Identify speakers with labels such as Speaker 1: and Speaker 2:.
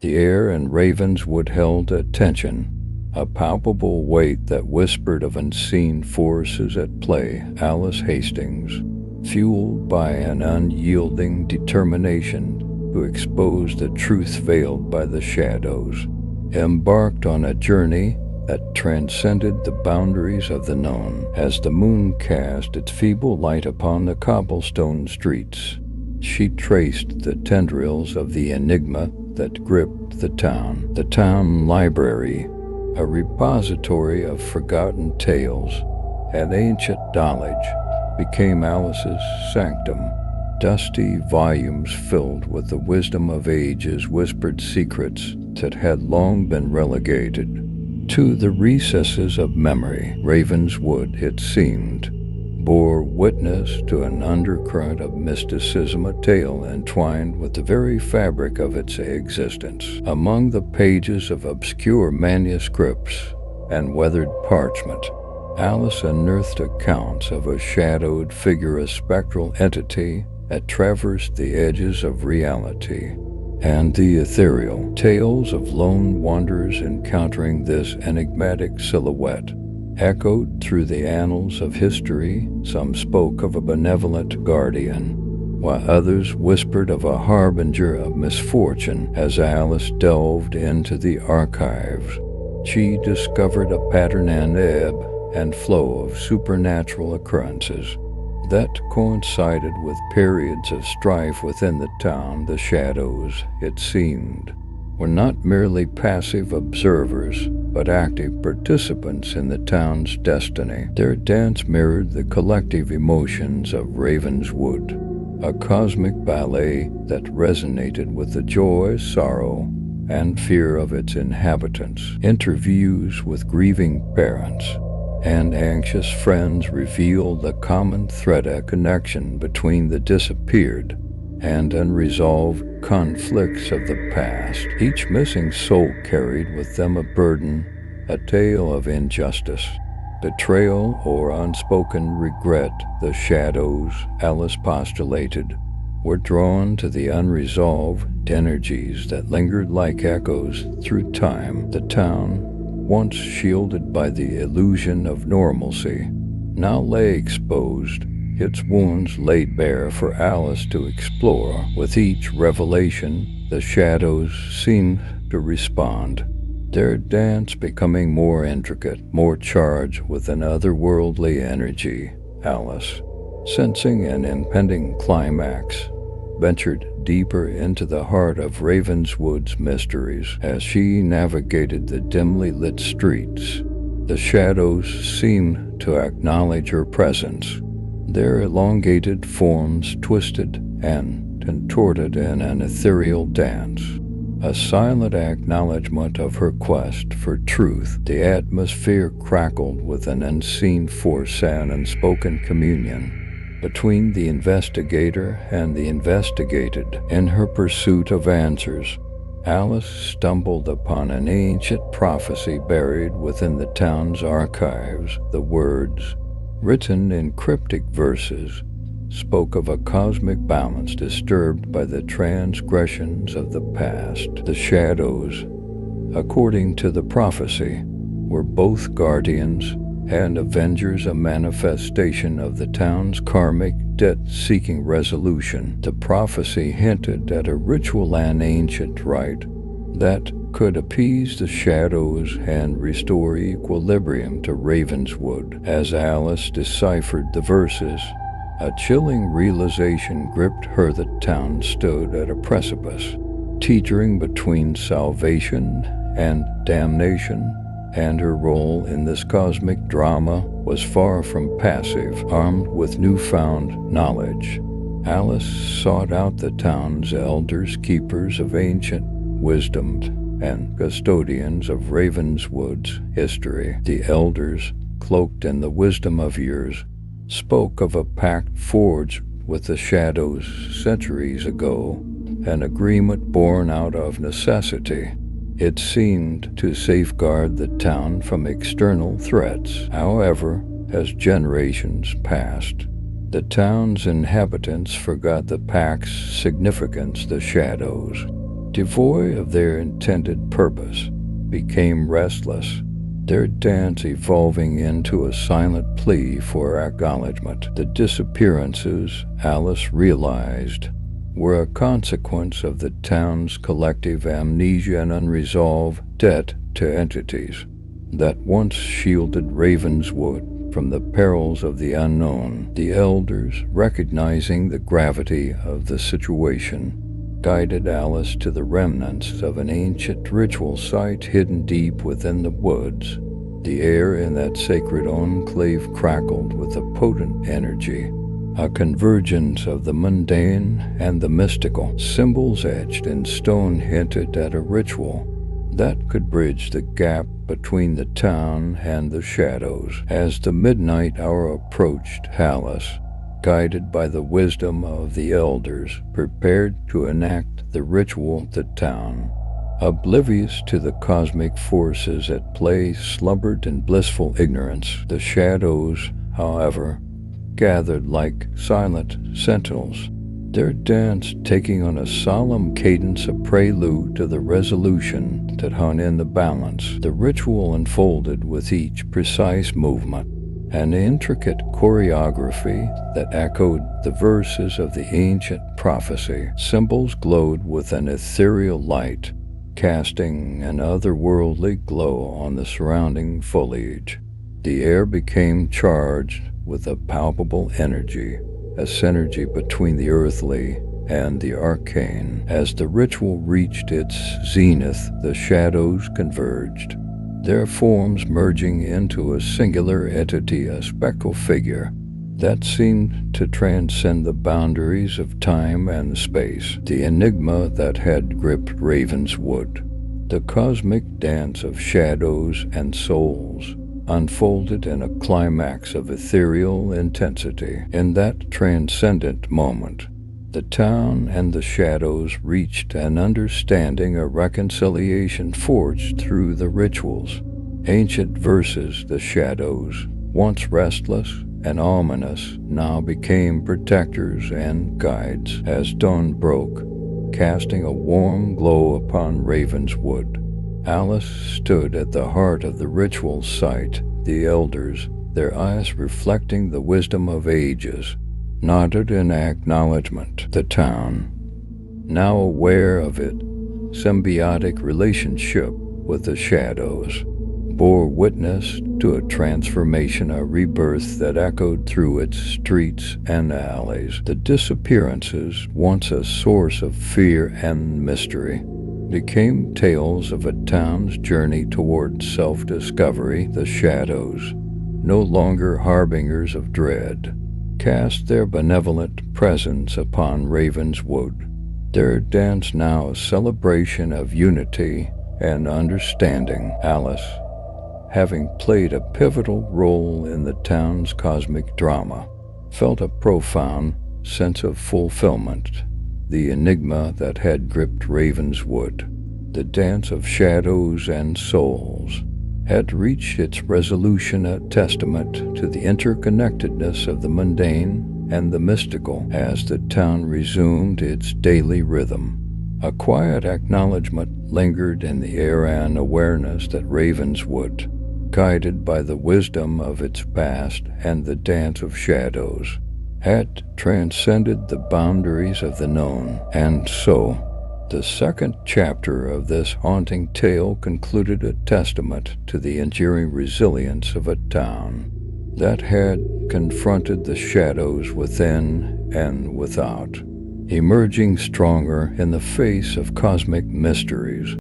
Speaker 1: The air in Ravenswood held at tension, a palpable weight that whispered of unseen forces at play. Alice Hastings, fueled by an unyielding determination to expose the truth veiled by the shadows, embarked on a journey that transcended the boundaries of the known. As the moon cast its feeble light upon the cobblestone streets, she traced the tendrils of the enigma that gripped the town. The town library, a repository of forgotten tales and ancient knowledge, became Alice's sanctum. Dusty volumes filled with the wisdom of ages whispered secrets that had long been relegated to the recesses of memory. Ravenswood, it seemed, bore witness to an undercurrent of mysticism, a tale entwined with the very fabric of its existence. Among the pages of obscure manuscripts and weathered parchment, Alice unearthed accounts of a shadowed figure, a spectral entity that traversed the edges of reality and the ethereal. Tales of lone wanderers encountering this enigmatic silhouette echoed through the annals of history. Some spoke of a benevolent guardian, while others whispered of a harbinger of misfortune. As Alice delved into the archives, she discovered a pattern and ebb and flow of supernatural occurrences that coincided with periods of strife within the town. The shadows, it seemed, were not merely passive observers, but active participants in the town's destiny. Their dance mirrored the collective emotions of Ravenswood, a cosmic ballet that resonated with the joy, sorrow, and fear of its inhabitants. Interviews with grieving parents and anxious friends revealed the common thread, a connection between the disappeared and unresolved conflicts of the past. Each missing soul carried with them a burden, a tale of injustice, betrayal, or unspoken regret. The shadows, Alice postulated, were drawn to the unresolved energies that lingered like echoes through time. The town, once shielded by the illusion of normalcy, now lay exposed, its wounds laid bare for Alice to explore. With each revelation, the shadows seemed to respond, their dance becoming more intricate, more charged with an otherworldly energy. Alice, sensing an impending climax, ventured deeper into the heart of Ravenswood's mysteries. As she navigated the dimly lit streets, the shadows seemed to acknowledge her presence. Their elongated forms twisted and contorted in an ethereal dance, a silent acknowledgement of her quest for truth. The atmosphere crackled with an unseen force, an unspoken communion between the investigator and the investigated. In her pursuit of answers, Alice stumbled upon an ancient prophecy buried within the town's archives. The words, written in cryptic verses, spoke of a cosmic balance disturbed by the transgressions of the past. The shadows, according to the prophecy, were both guardians and avengers, a manifestation of the town's karmic debt seeking resolution. The prophecy hinted at a ritual and ancient rite that could appease the shadows and restore equilibrium to Ravenswood. As Alice deciphered the verses, a chilling realization gripped her. The town stood at a precipice, teetering between salvation and damnation, and her role in this cosmic drama was far from passive. Armed with newfound knowledge, Alice sought out the town's elders, keepers of ancient wisdom and custodians of Ravenswood's history. The elders, cloaked in the wisdom of years, spoke of a pact forged with the shadows centuries ago, an agreement born out of necessity. It seemed to safeguard the town from external threats. However, as generations passed, the town's inhabitants forgot the pact's significance. The shadows, devoid of their intended purpose, became restless, their dance evolving into a silent plea for acknowledgement. The disappearances, Alice realized, were a consequence of the town's collective amnesia and unresolved debt to entities that once shielded Ravenswood from the perils of the unknown. The elders, recognizing the gravity of the situation, guided Alice to the remnants of an ancient ritual site hidden deep within the woods. The air in that sacred enclave crackled with a potent energy, a convergence of the mundane and the mystical. Symbols etched in stone hinted at a ritual that could bridge the gap between the town and the shadows. As the midnight hour approached, Alice, guided by the wisdom of the elders, prepared to enact the ritual. The town, oblivious to the cosmic forces at play, slumbered in blissful ignorance. The shadows, however, gathered like silent sentinels, their dance taking on a solemn cadence, a prelude to the resolution that hung in the balance. The ritual unfolded with each precise movement, an intricate choreography that echoed the verses of the ancient prophecy. Symbols glowed with an ethereal light, casting an otherworldly glow on the surrounding foliage. The air became charged with a palpable energy, a synergy between the earthly and the arcane. As the ritual reached its zenith, the shadows converged, their forms merging into a singular entity, a spectral figure that seemed to transcend the boundaries of time and space. The enigma that had gripped Ravenswood, the cosmic dance of shadows and souls, unfolded in a climax of ethereal intensity. In that transcendent moment, the town and the shadows reached an understanding, a reconciliation forged through the rituals. Ancient verses, the shadows, once restless and ominous, now became protectors and guides. As dawn broke, casting a warm glow upon Ravenswood, Alice stood at the heart of the ritual site. The elders, their eyes reflecting the wisdom of ages, nodded in acknowledgement. The town, now aware of its symbiotic relationship with the shadows, bore witness to a transformation, a rebirth that echoed through its streets and alleys. The disappearances, once a source of fear and mystery, became tales of a town's journey toward self-discovery. The shadows, no longer harbingers of dread, cast their benevolent presence upon Ravenswood, their dance now a celebration of unity and understanding. Alice, having played a pivotal role in the town's cosmic drama, felt a profound sense of fulfillment. The enigma that had gripped Ravenswood, the dance of shadows and souls, had reached its resolution, a testament to the interconnectedness of the mundane and the mystical. As the town resumed its daily rhythm, a quiet acknowledgement lingered in the air, an awareness that Ravenswood, guided by the wisdom of its past and the dance of shadows, had transcended the boundaries of the known. And so, the second chapter of this haunting tale concluded, a testament to the enduring resilience of a town that had confronted the shadows within and without, emerging stronger in the face of cosmic mysteries.